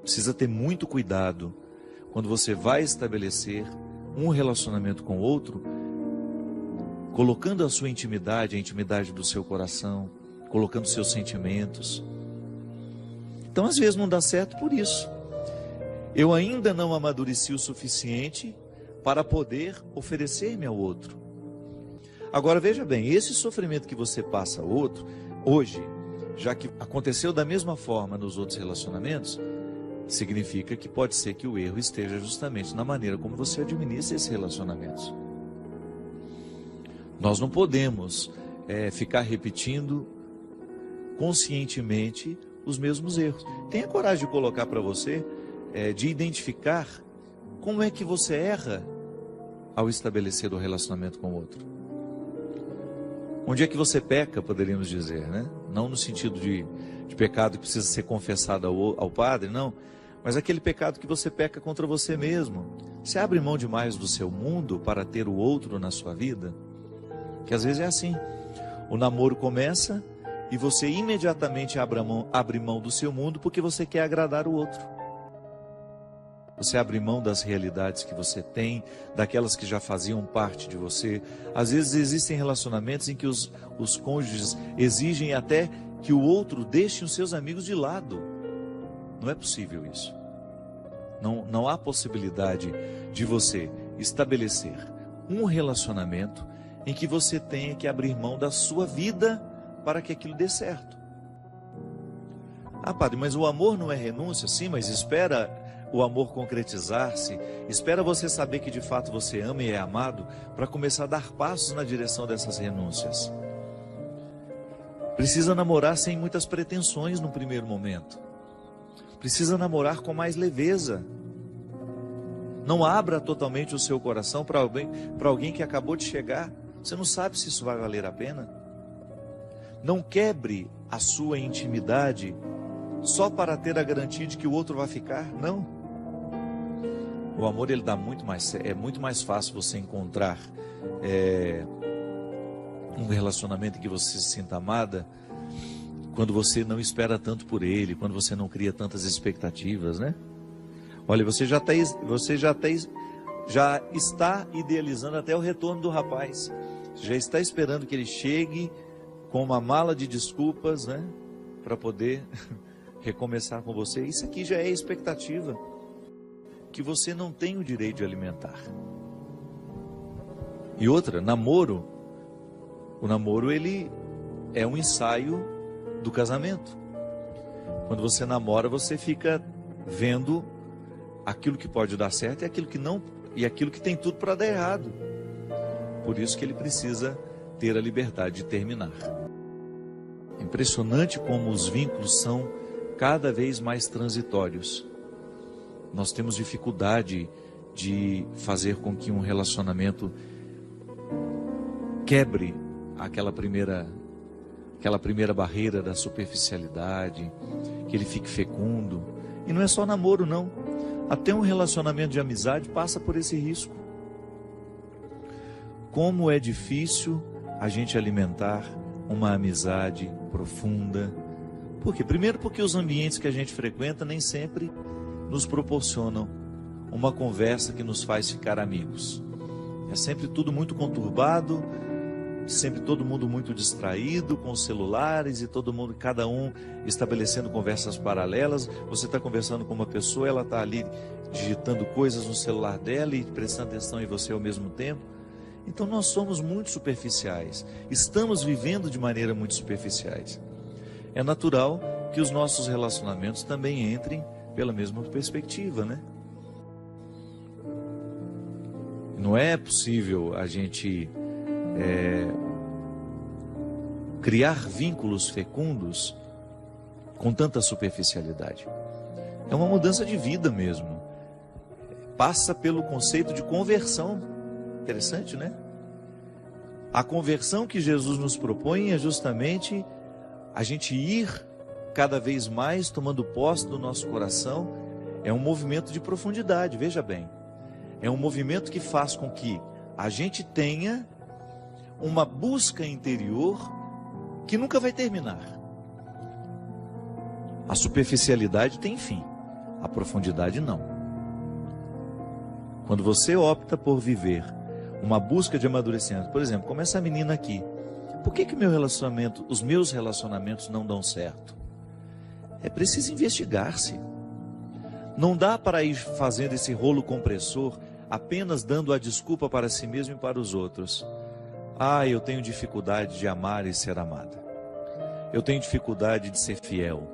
Precisa ter muito cuidado quando você vai estabelecer um relacionamento com o outro, colocando a sua intimidade, a intimidade do seu coração, colocando seus sentimentos. Então, às vezes não dá certo por isso. Eu ainda não amadureci o suficiente para poder oferecer-me ao outro. Agora, veja bem, esse sofrimento que você passa ao outro, hoje, já que aconteceu da mesma forma nos outros relacionamentos, significa que pode ser que o erro esteja justamente na maneira como você administra esses relacionamentos. Nós não podemos ficar repetindo conscientemente os mesmos erros. Tenha coragem de colocar para você, de identificar como é que você erra ao estabelecer o relacionamento com o outro. Onde é que você peca, poderíamos dizer, né? Não no sentido de pecado que precisa ser confessado ao padre, não. Mas aquele pecado que você peca contra você mesmo. Você abre mão demais do seu mundo para ter o outro na sua vida? Que às vezes é assim. O namoro começa e você imediatamente abre mão do seu mundo porque você quer agradar o outro. Você abre mão das realidades que você tem, daquelas que já faziam parte de você. Às vezes existem relacionamentos em que os cônjuges exigem até que o outro deixe os seus amigos de lado. Não é possível isso. Não há possibilidade de você estabelecer um relacionamento em que você tenha que abrir mão da sua vida para que aquilo dê certo. Ah, padre, mas o amor não é renúncia? Sim, mas espera o amor concretizar-se, espera você saber que de fato você ama e é amado, para começar a dar passos na direção dessas renúncias. Precisa namorar sem muitas pretensões no primeiro momento. Precisa namorar com mais leveza. Não abra totalmente o seu coração para alguém que acabou de chegar. Você não sabe se isso vai valer a pena. Não quebre a sua intimidade só para ter a garantia de que o outro vai ficar. Não. O amor, ele dá é muito mais fácil você encontrar um relacionamento em que você se sinta amada quando você não espera tanto por ele, quando você não cria tantas expectativas, né? Olha, você já está idealizando até o retorno do rapaz. Você já está esperando que ele chegue com uma mala de desculpas, né? Para poder recomeçar com você. Isso aqui já é expectativa que você não tem o direito de alimentar. E outra, o namoro, ele é um ensaio do casamento. Quando você namora, você fica vendo aquilo que pode dar certo e aquilo que não, e aquilo que tem tudo para dar errado. Por isso que ele precisa ter a liberdade de terminar. É impressionante como os vínculos são cada vez mais transitórios. Nós temos dificuldade de fazer com que um relacionamento quebre aquela primeira barreira da superficialidade, que ele fique fecundo. E não é só namoro, não. Até um relacionamento de amizade passa por esse risco. Como é difícil a gente alimentar uma amizade profunda. Por quê? Primeiro porque os ambientes que a gente frequenta nem sempre nos proporcionam uma conversa que nos faz ficar amigos. É sempre tudo muito conturbado, sempre todo mundo muito distraído com os celulares e cada um estabelecendo conversas paralelas. Você está conversando com uma pessoa, ela está ali digitando coisas no celular dela e prestando atenção em você ao mesmo tempo. Então nós somos muito superficiais, estamos vivendo de maneira muito superficiais. É natural que os nossos relacionamentos também entrem pela mesma perspectiva, né? Não é possível a gente criar vínculos fecundos com tanta superficialidade. É uma mudança de vida mesmo. Passa pelo conceito de conversão. Interessante, né? A conversão que Jesus nos propõe é justamente a gente ir cada vez mais tomando posse do nosso coração. É um movimento de profundidade, veja bem. É um movimento que faz com que a gente tenha uma busca interior que nunca vai terminar. A superficialidade tem fim, a profundidade não. Quando você opta por viver uma busca de amadurecimento, por exemplo, como essa menina aqui, por que os meus relacionamentos não dão certo? É preciso investigar-se. Não dá para ir fazendo esse rolo compressor apenas dando a desculpa para si mesmo e para os outros. Ah, eu tenho dificuldade de amar e ser amada. Eu tenho dificuldade de ser fiel.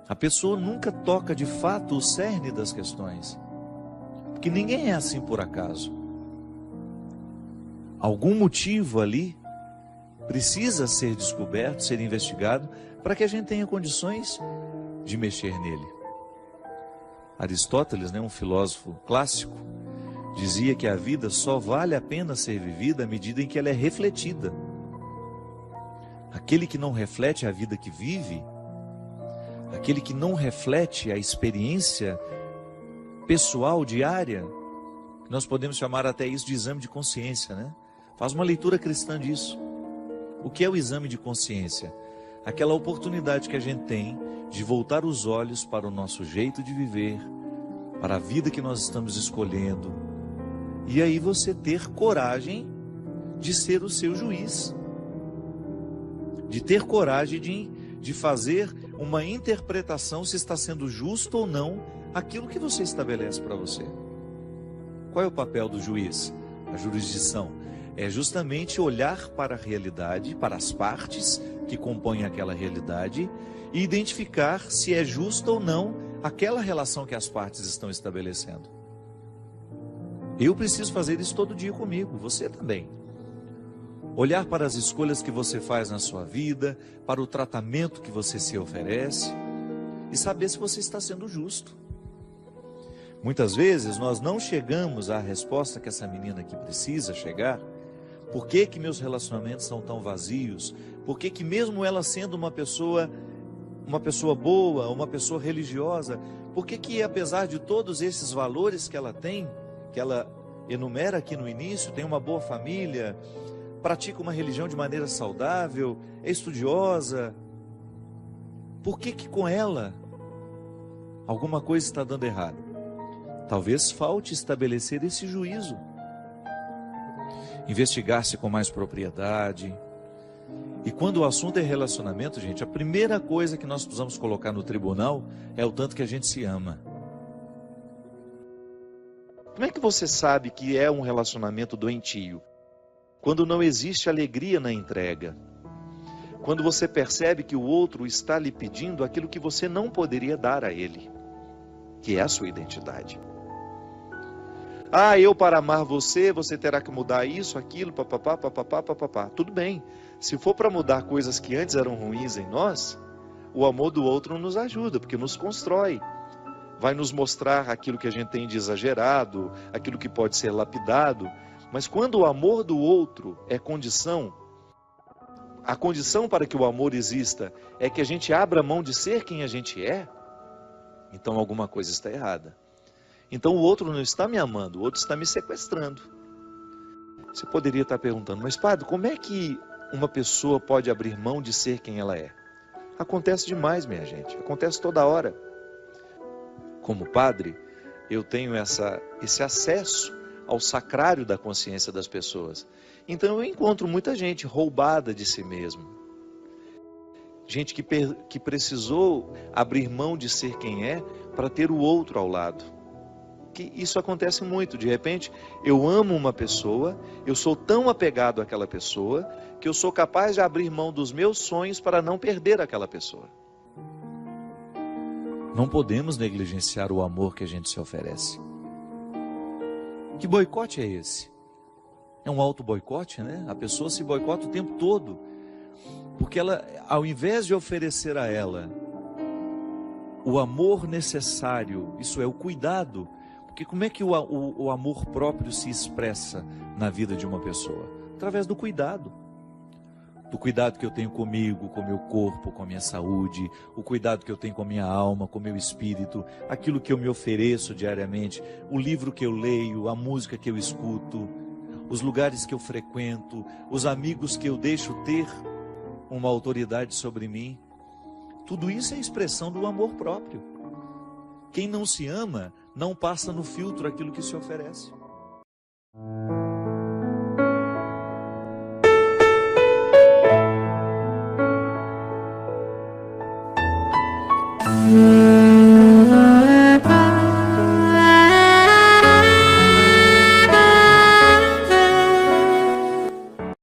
A pessoa nunca toca de fato o cerne das questões. Porque ninguém é assim por acaso. Algum motivo ali precisa ser descoberto, ser investigado, para que a gente tenha condições de mexer nele. Aristóteles, um filósofo clássico, dizia que a vida só vale a pena ser vivida à medida em que ela é refletida. Aquele que não reflete a vida que vive, aquele que não reflete a experiência pessoal, diária, nós podemos chamar até isso de exame de consciência, né? Faz uma leitura cristã disso. O que é o exame de consciência? Aquela oportunidade que a gente tem de voltar os olhos para o nosso jeito de viver, para a vida que nós estamos escolhendo, e aí você ter coragem de ser o seu juiz, de ter coragem de fazer uma interpretação se está sendo justo ou não aquilo que você estabelece para você. Qual é o papel do juiz? A jurisdição é justamente olhar para a realidade, para as partes que compõem aquela realidade e identificar se é justa ou não aquela relação que as partes estão estabelecendo. Eu preciso fazer isso todo dia comigo, você também. Olhar para as escolhas que você faz na sua vida, para o tratamento que você se oferece e saber se você está sendo justo. Muitas vezes nós não chegamos à resposta que essa menina aqui precisa chegar. Por que meus relacionamentos são tão vazios? Por que mesmo ela sendo uma pessoa boa, uma pessoa religiosa, por que apesar de todos esses valores que ela tem, que ela enumera aqui no início, tem uma boa família, pratica uma religião de maneira saudável, é estudiosa, por que com ela alguma coisa está dando errado? Talvez falte estabelecer esse juízo, investigar-se com mais propriedade. E quando o assunto é relacionamento, gente, a primeira coisa que nós precisamos colocar no tribunal é o tanto que a gente se ama. Como é que você sabe que é um relacionamento doentio? Quando não existe alegria na entrega. Quando você percebe que o outro está lhe pedindo aquilo que você não poderia dar a ele, que é a sua identidade. Ah, eu para amar você terá que mudar isso, aquilo, papapá, papapá, papapá. Tudo bem. Se for para mudar coisas que antes eram ruins em nós, o amor do outro nos ajuda, porque nos constrói. Vai nos mostrar aquilo que a gente tem de exagerado, aquilo que pode ser lapidado. Mas quando o amor do outro é condição, a condição para que o amor exista é que a gente abra mão de ser quem a gente é, então alguma coisa está errada. Então o outro não está me amando, o outro está me sequestrando. Você poderia estar perguntando, mas padre, como é que uma pessoa pode abrir mão de ser quem ela é? Acontece demais, minha gente, acontece toda hora. Como padre, eu tenho esse acesso ao sacrário da consciência das pessoas. Então eu encontro muita gente roubada de si mesmo. Gente que precisou abrir mão de ser quem é para ter o outro ao lado. Que isso acontece muito. De repente, eu amo uma pessoa, eu sou tão apegado àquela pessoa, que eu sou capaz de abrir mão dos meus sonhos para não perder aquela pessoa. Não podemos negligenciar o amor que a gente se oferece. Que boicote é esse? É um auto-boicote, né? A pessoa se boicota o tempo todo. Porque ela, ao invés de oferecer a ela o amor necessário, isso é, o cuidado. Porque como é que o amor próprio se expressa na vida de uma pessoa? Através do cuidado. Do cuidado que eu tenho comigo, com o meu corpo, com a minha saúde, o cuidado que eu tenho com a minha alma, com o meu espírito, aquilo que eu me ofereço diariamente, o livro que eu leio, a música que eu escuto, os lugares que eu frequento, os amigos que eu deixo ter uma autoridade sobre mim. Tudo isso é expressão do amor próprio. Quem não se ama, não passa no filtro aquilo que se oferece.